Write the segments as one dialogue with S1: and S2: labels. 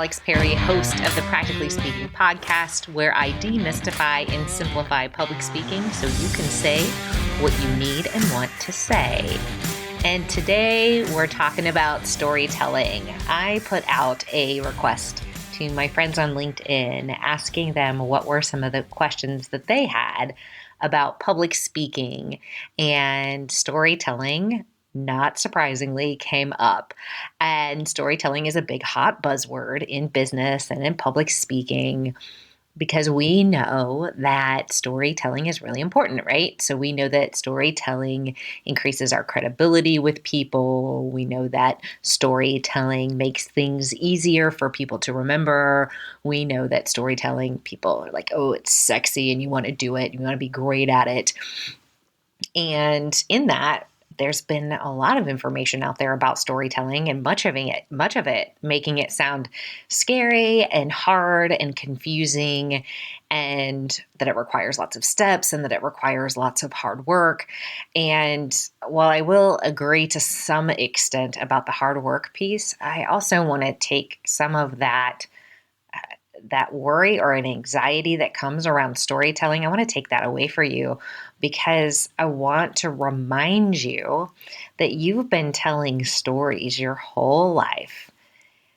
S1: Alex Perry, host of the Practically Speaking podcast, where I demystify and simplify public speaking so you can say what you need and want to say. And today we're talking about storytelling. I put out a request to my friends on LinkedIn asking them what were some of the questions that they had about public speaking, and storytelling, not surprisingly, came up. And storytelling is a big hot buzzword in business and in public speaking because we know that storytelling is really important, right? So we know that storytelling increases our credibility with people. We know that storytelling makes things easier for people to remember. We know that storytelling, people are like, oh, it's sexy and you want to do it. You want to be great at it. And in that, there's been a lot of information out there about storytelling, and much of it making it sound scary and hard and confusing, and that it requires lots of steps and that it requires lots of hard work. And while I will agree to some extent about the hard work piece, I also want to take some of that worry or an anxiety that comes around storytelling. I want to take that away for you because I want to remind you that you've been telling stories your whole life.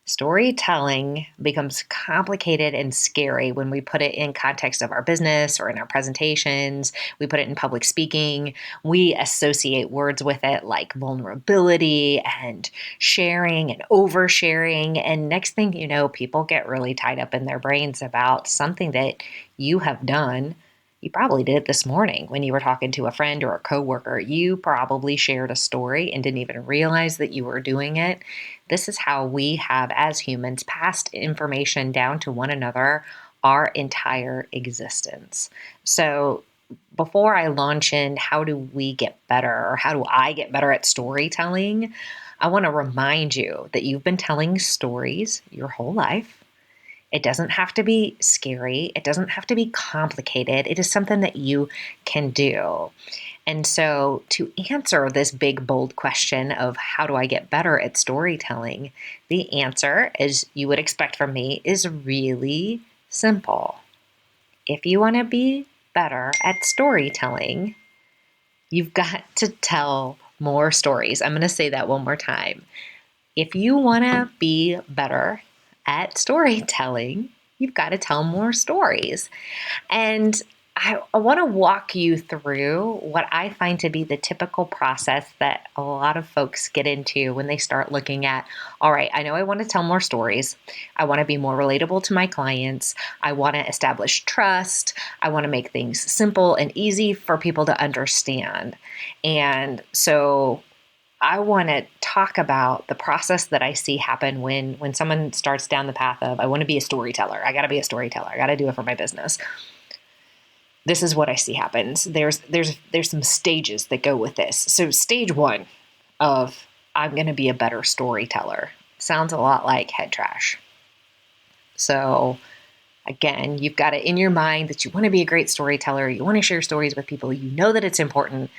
S1: Storytelling becomes complicated and scary when we put it in context of our business or in our presentations. We put it in public speaking. We associate words with it like vulnerability and sharing and oversharing. And next thing you know, people get really tied up in their brains about something that you have done. You probably did it this morning when you were talking to a friend or a coworker. You probably shared a story and didn't even realize that you were doing it. This is how we have, as humans, passed information down to one another our entire existence. So before I launch in, how do we get better, or how do I get better at storytelling? I want to remind you that you've been telling stories your whole life. It doesn't have to be scary. It doesn't have to be complicated. It is something that you can do. And so to answer this big, bold question of how do I get better at storytelling, the answer, as you would expect from me, is really simple. If you want to be better at storytelling, you've got to tell more stories. I'm going to say that one more time. If you want to be better at storytelling, you've got to tell more stories. And I want to walk you through what I find to be the typical process that a lot of folks get into when they start looking at, all right, I know I want to tell more stories. I want to be more relatable to my clients. I want to establish trust. I want to make things simple and easy for people to understand. And so I want to talk about the process that I see happen when someone starts down the path of, I want to be a storyteller. I got to be a storyteller. I got to do it for my business. This is what I see happens. There's some stages that go with this. So stage one of I'm going to be a better storyteller sounds a lot like head trash. So again, you've got it in your mind that you want to be a great storyteller. You want to share stories with people. You know that it's important.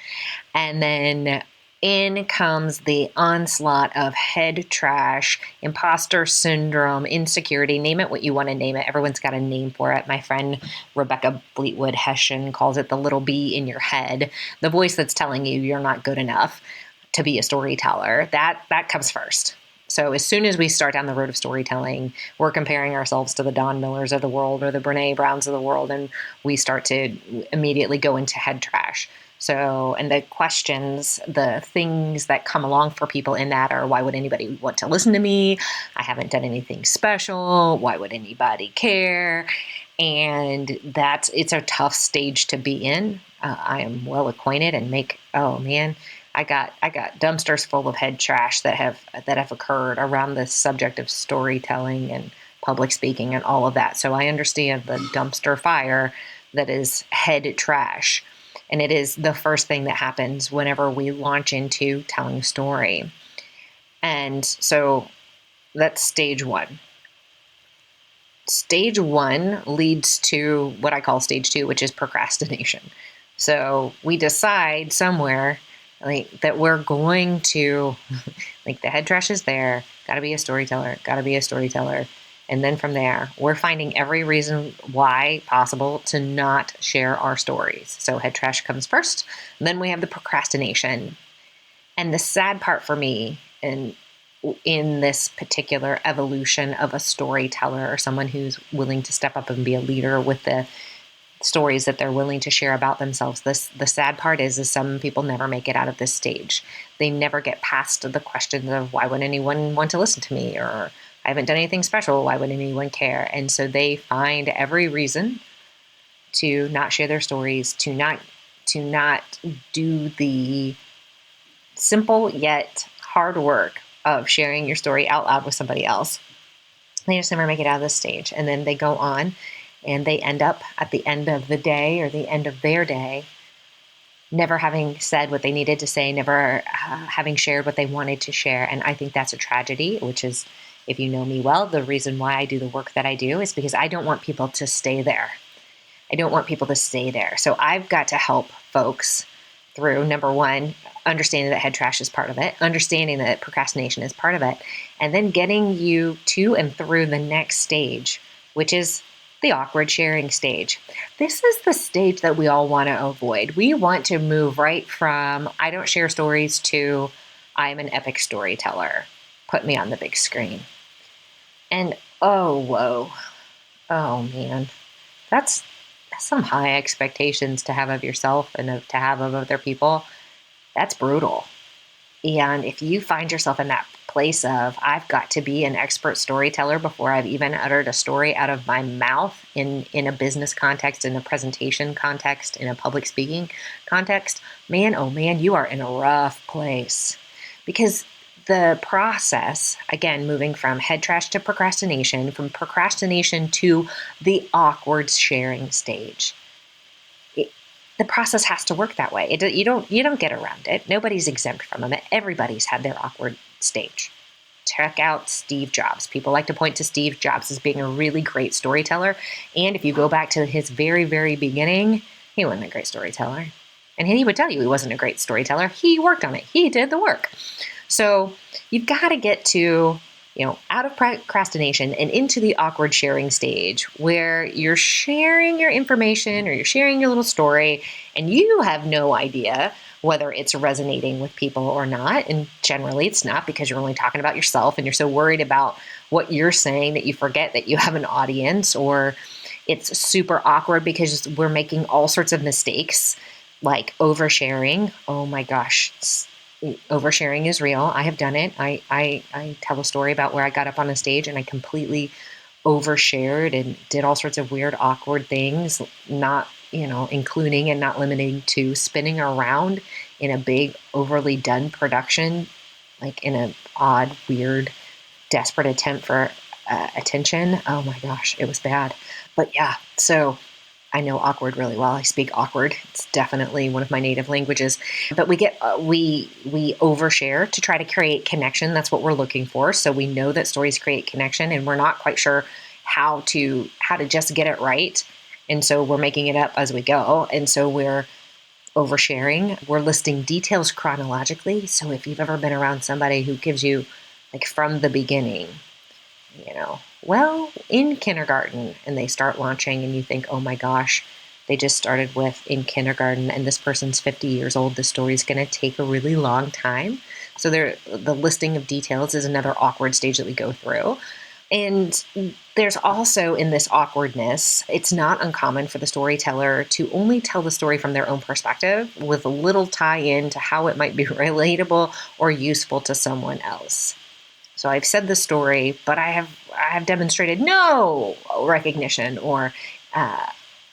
S1: And then in comes the onslaught of head trash, imposter syndrome, insecurity, name it what you want to name it. Everyone's got a name for it. My friend Rebecca Fleetwood Hessian calls it the little bee in your head, the voice that's telling you you're not good enough to be a storyteller. That comes first. So as soon as we start down the road of storytelling, we're comparing ourselves to the Don Millers of the world or the Brene Browns of the world, and we start to immediately go into head trash. So, and the questions, the things that come along for people in that are, why would anybody want to listen to me? I haven't done anything special. Why would anybody care? And it's a tough stage to be in. I am well acquainted and I got dumpsters full of head trash that have occurred around the subject of storytelling and public speaking and all of that. So I understand the dumpster fire that is head trash. And it is the first thing that happens whenever we launch into telling a story. And so that's stage one. Stage one leads to what I call stage two, which is procrastination. So we decide somewhere that we're going to, the head trash is there, got to be a storyteller. And then from there, we're finding every reason why possible to not share our stories. So head trash comes first. And then we have the procrastination. And the sad part for me, and in this particular evolution of a storyteller or someone who's willing to step up and be a leader with the stories that they're willing to share about themselves, the sad part is some people never make it out of this stage. They never get past the questions of why would anyone want to listen to me, or I haven't done anything special, why would anyone care? And so they find every reason to not share their stories, to not do the simple yet hard work of sharing your story out loud with somebody else. They just never make it out of this stage. And then they go on and they end up at the end of the day or the end of their day, never having said what they needed to say, never having shared what they wanted to share. And I think that's a tragedy, which is, if you know me well, the reason why I do the work that I do is because I don't want people to stay there. I don't want people to stay there. So I've got to help folks through, number one, understanding that head trash is part of it, understanding that procrastination is part of it, and then getting you to and through the next stage, which is the awkward sharing stage. This is the stage that we all want to avoid. We want to move right from I don't share stories to I'm an epic storyteller. Put me on the big screen. And oh, whoa. Oh, man. That's some high expectations to have of yourself and to have of other people. That's brutal. And if you find yourself in that place of, I've got to be an expert storyteller before I've even uttered a story out of my mouth in a business context, in a presentation context, in a public speaking context, man, oh man, you are in a rough place. Because the process, again, moving from head trash to procrastination, from procrastination to the awkward sharing stage, the process has to work that way. You don't get around it. Nobody's exempt from it. Everybody's had their awkward stage. Check out Steve Jobs. People like to point to Steve Jobs as being a really great storyteller. And if you go back to his very, very beginning, he wasn't a great storyteller. And he would tell you he wasn't a great storyteller. He worked on it. He did the work. So you've got to get to, out of procrastination and into the awkward sharing stage where you're sharing your information or you're sharing your little story and you have no idea whether it's resonating with people or not. And generally it's not, because you're only talking about yourself and you're so worried about what you're saying that you forget that you have an audience, or it's super awkward because we're making all sorts of mistakes like oversharing. Oh my gosh. Oversharing is real. I have done it. I tell a story about where I got up on a stage and I completely overshared and did all sorts of weird, awkward things, not, including and not limiting to spinning around in a big, overly done production, like in an odd, weird, desperate attempt for attention. Oh my gosh, it was bad. But yeah, so I know awkward really well. I speak awkward. It's definitely one of my native languages. But we overshare to try to create connection. That's what we're looking for. So we know that stories create connection, and we're not quite sure how to just get it right. And so we're making it up as we go. And so we're oversharing. We're listing details chronologically. So if you've ever been around somebody who gives you, like, from the beginning, in kindergarten, and they start launching and you think, oh my gosh, they just started with in kindergarten and this person's 50 years old. The story's going to take a really long time. So the listing of details is another awkward stage that we go through. And there's also, in this awkwardness, it's not uncommon for the storyteller to only tell the story from their own perspective with a little tie-in to how it might be relatable or useful to someone else. So I've said the story, but I have demonstrated no recognition or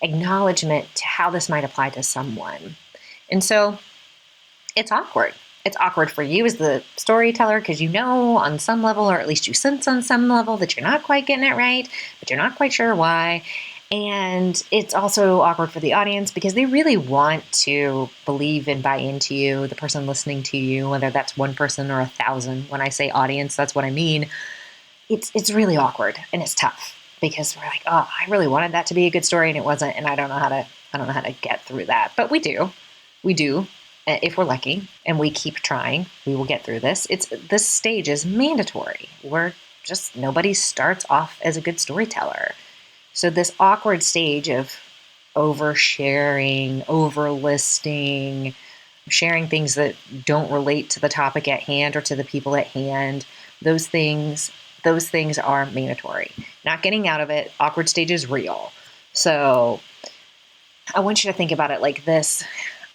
S1: acknowledgement to how this might apply to someone. And so it's awkward. It's awkward for you as the storyteller because on some level, or at least you sense on some level, that you're not quite getting it right, but you're not quite sure why. And it's also awkward for the audience because they really want to believe and buy into you, the person listening to you, whether that's one person or 1,000. When I say audience, that's what I mean. It's really awkward and it's tough because we're like, oh, I really wanted that to be a good story and it wasn't, and I don't know how to get through that. But we do. If we're lucky and we keep trying, we will get through this. This stage is mandatory. We're just nobody starts off as a good storyteller. So this awkward stage of oversharing, overlisting, sharing things that don't relate to the topic at hand or to the people at hand, those things are mandatory. Not getting out of it, awkward stage is real. So I want you to think about it like this,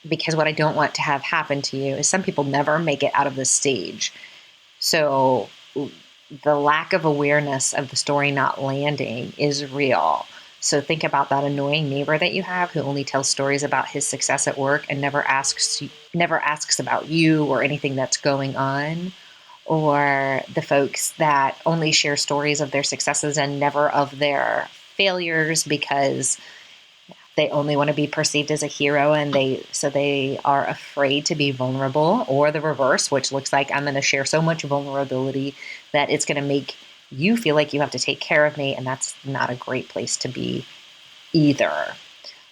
S1: because what I don't want to have happen to you is some people never make it out of this stage. So the lack of awareness of the story not landing is real. So think about that annoying neighbor that you have who only tells stories about his success at work and never asks about you or anything that's going on. Or the folks that only share stories of their successes and never of their failures because they only want to be perceived as a hero, and they are afraid to be vulnerable. Or the reverse, which looks like I'm going to share so much vulnerability that it's going to make you feel like you have to take care of me, and that's not a great place to be either.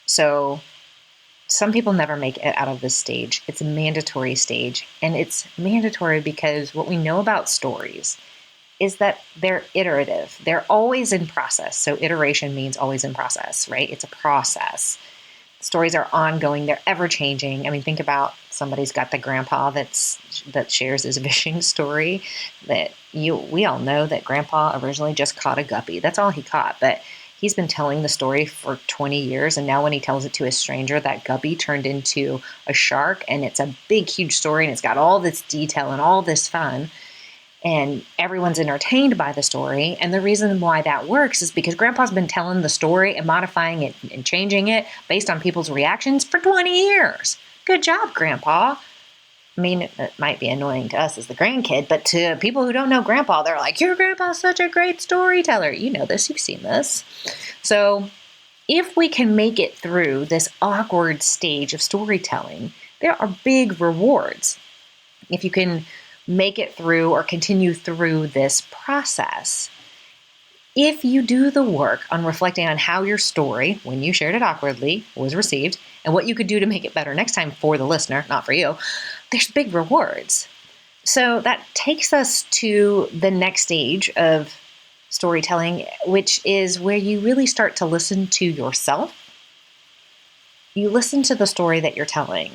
S1: So some people never make it out of this stage. It's a mandatory stage, and it's mandatory because what we know about stories is that they're iterative. They're always in process. So iteration means always in process, right? It's a process. Stories are ongoing. They're ever changing. I mean, think about somebody's got the grandpa that shares his fishing story. We all know that grandpa originally just caught a guppy. That's all he caught. But he's been telling the story for 20 years. And now when he tells it to a stranger, that guppy turned into a shark. And it's a big, huge story. And it's got all this detail and all this fun. And everyone's entertained by the story. And the reason why that works is because grandpa's been telling the story and modifying it and changing it based on people's reactions for 20 years. Good job, grandpa. I mean, it might be annoying to us as the grandkid, but to people who don't know grandpa, they're like, your grandpa's such a great storyteller. You know this, you've seen this. So if we can make it through this awkward stage of storytelling, there are big rewards. If you can make it through or continue through this process. If you do the work on reflecting on how your story, when you shared it awkwardly, was received, and what you could do to make it better next time for the listener, not for you, there's big rewards. So that takes us to the next stage of storytelling, which is where you really start to listen to yourself. You listen to the story that you're telling.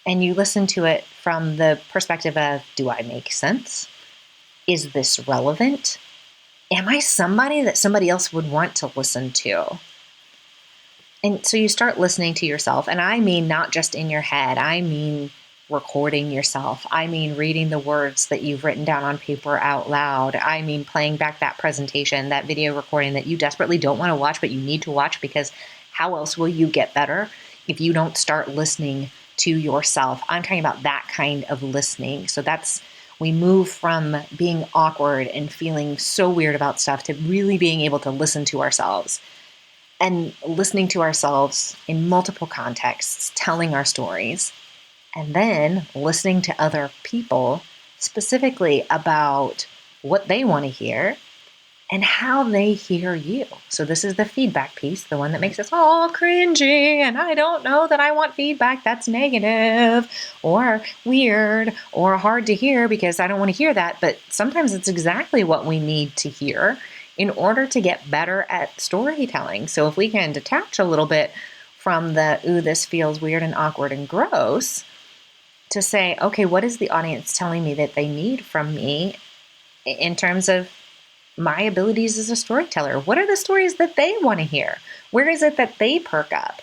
S1: And you listen to it from the perspective of, do I make sense? Is this relevant? Am I somebody that somebody else would want to listen to? And so you start listening to yourself. And I mean not just in your head. I mean recording yourself. I mean reading the words that you've written down on paper out loud. I mean playing back that presentation, that video recording that you desperately don't want to watch, but you need to watch, because how else will you get better if you don't start listening to yourself? I'm talking about that kind of listening. So we move from being awkward and feeling so weird about stuff to really being able to listen to ourselves, and listening to ourselves in multiple contexts, telling our stories, and then listening to other people specifically about what they want to hear and how they hear you. So this is the feedback piece, the one that makes us all cringy, and I don't know that I want feedback that's negative or weird or hard to hear because I don't want to hear that. But sometimes it's exactly what we need to hear in order to get better at storytelling. So if we can detach a little bit from the, ooh, this feels weird and awkward and gross, to say, okay, what is the audience telling me that they need from me in terms of my abilities as a storyteller? What are the stories that they want to hear? Where is it that they perk up?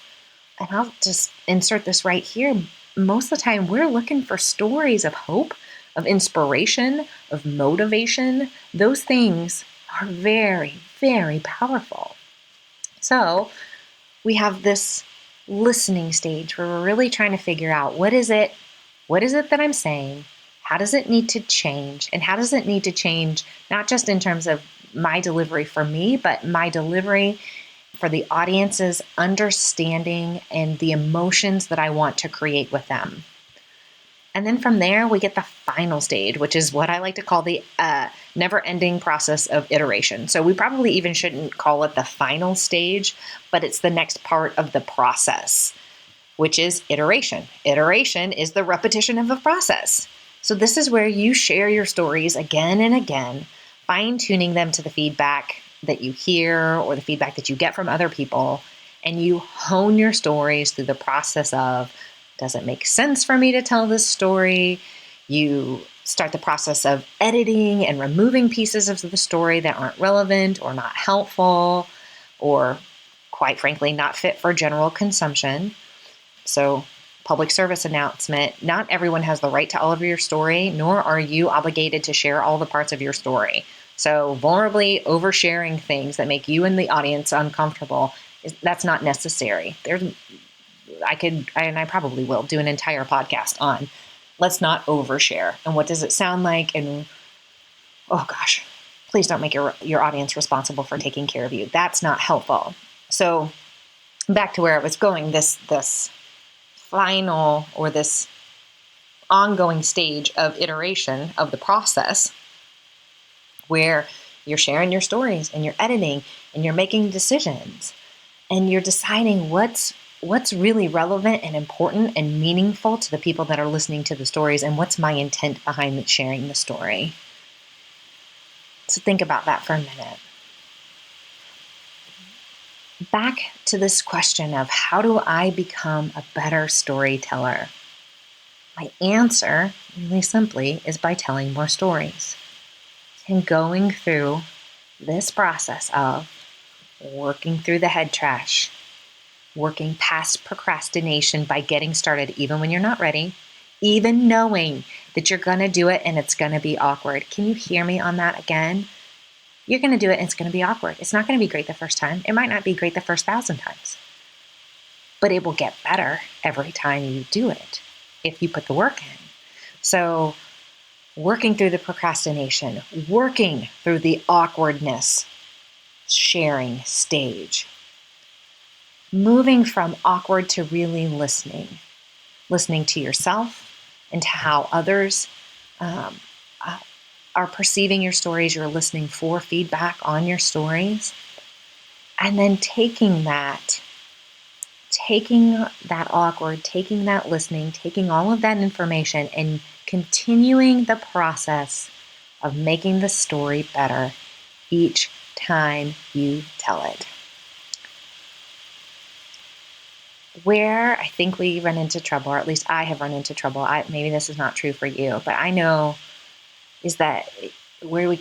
S1: And I'll just insert this right here. Most of the time, we're looking for stories of hope, of inspiration, of motivation. Those things are very, very powerful. So we have this listening stage where we're really trying to figure out what is it that I'm saying? How does it need to change? And how does it need to change, not just in terms of my delivery for me, but my delivery for the audience's understanding and the emotions that I want to create with them. And then from there, we get the final stage, which is what I like to call the never-ending process of iteration. So we probably even shouldn't call it the final stage, but it's the next part of the process, which is iteration. Iteration is the repetition of a process. So this is where you share your stories again and again fine-tuning them to the feedback that you hear or the feedback that you get from other people, and you hone your stories through the process of, does it make sense for me to tell this story? You start the process of editing and removing pieces of the story that aren't relevant or not helpful or, quite frankly, not fit for general consumption. So, public service announcement, not everyone has the right to all of your story, nor are you obligated to share all the parts of your story. So vulnerably oversharing things that make you and the audience uncomfortable, that's not necessary. I probably will do an entire podcast on let's not overshare and what does it sound like, and oh gosh, please don't make your audience responsible for taking care of you. That's not helpful. So back to where I was going, this final or this ongoing stage of iteration of the process where you're sharing your stories and you're editing and you're making decisions and you're deciding what's really relevant and important and meaningful to the people that are listening to the stories, and what's my intent behind sharing the story. So think about that for a minute. Back to this question of how do I become a better storyteller? My answer, really simply, is by telling more stories and going through this process of working through the head trash, working past procrastination by getting started even when you're not ready, even knowing that you're going to do it and it's going to be awkward. Can you hear me on that again? You're going to do it and it's going to be awkward. It's not going to be great the first time. It might not be great the first 1,000 times, but it will get better every time you do it if you put the work in. So working through the procrastination, working through the awkwardness, sharing stage, moving from awkward to really listening to yourself and to how others are perceiving your stories. You're listening for feedback on your stories, and then taking that awkward, taking that listening, taking all of that information and continuing the process of making the story better each time you tell it. Where I think we run into trouble, or at least I have run into trouble, maybe this is not true for you, but I know is that where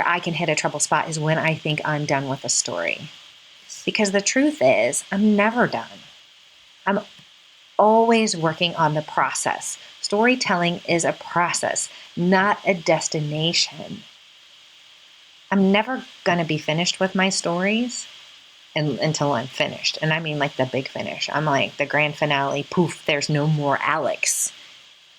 S1: I can hit a trouble spot is when I think I'm done with a story. Because the truth is, I'm never done. I'm always working on the process. Storytelling is a process, not a destination. I'm never going to be finished with my stories until I'm finished. And I mean like the big finish. I'm like the grand finale, poof, there's no more Alex.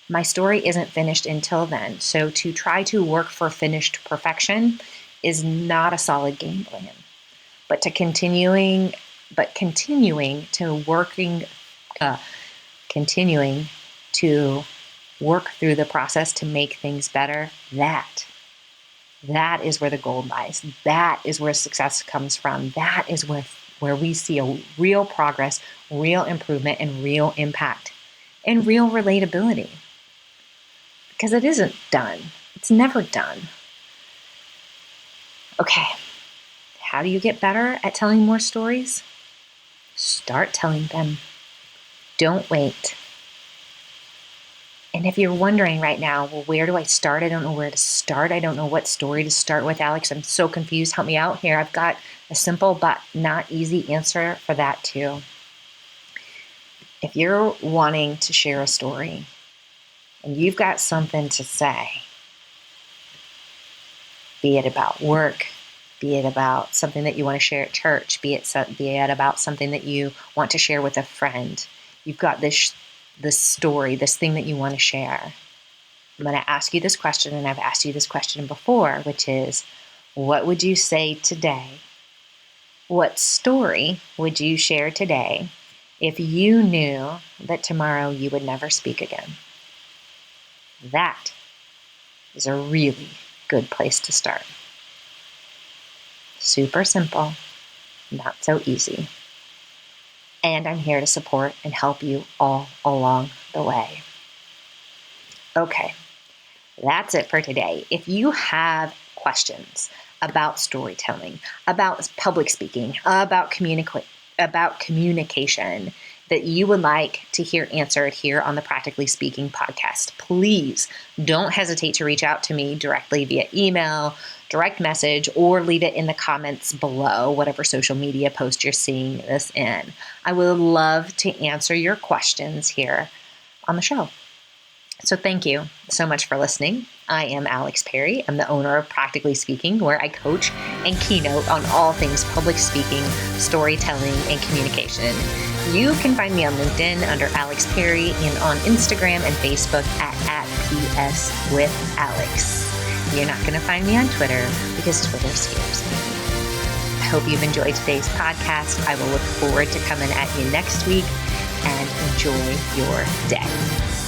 S1: My story isn't finished until then. So to try to work for finished perfection is not a solid game plan. But continuing to work through the process to make things better, that is where the gold lies. That is where success comes from. That is where we see a real progress, real improvement, and real impact, and real relatability. Because it isn't done. It's never done. Okay, how do you get better at telling more stories? Start telling them. Don't wait. And if you're wondering right now, well, where do I start? I don't know where to start. I don't know what story to start with, Alex. I'm so confused. Help me out here. I've got a simple but not easy answer for that too. If you're wanting to share a story and you've got something to say, be it about work, be it about something that you want to share at church, be it about something that you want to share with a friend, you've got this story, this thing that you want to share. I'm going to ask you this question, and I've asked you this question before, which is, what would you say today? What story would you share today if you knew that tomorrow you would never speak again? That is a really good place to start. Super simple, not so easy. And I'm here to support and help you all along the way. Okay, that's it for today. If you have questions about storytelling, about public speaking, about communication that you would like to hear answered here on the Practically Speaking podcast, please don't hesitate to reach out to me directly via email, direct message, or leave it in the comments below, whatever social media post you're seeing this in. I would love to answer your questions here on the show. So thank you so much for listening. I am Alex Perry. I'm the owner of Practically Speaking, where I coach and keynote on all things public speaking, storytelling, and communication. You can find me on LinkedIn under Alex Perry and on Instagram and Facebook at PS with Alex. You're not going to find me on Twitter because Twitter scares me. I hope you've enjoyed today's podcast. I will look forward to coming at you next week, and enjoy your day.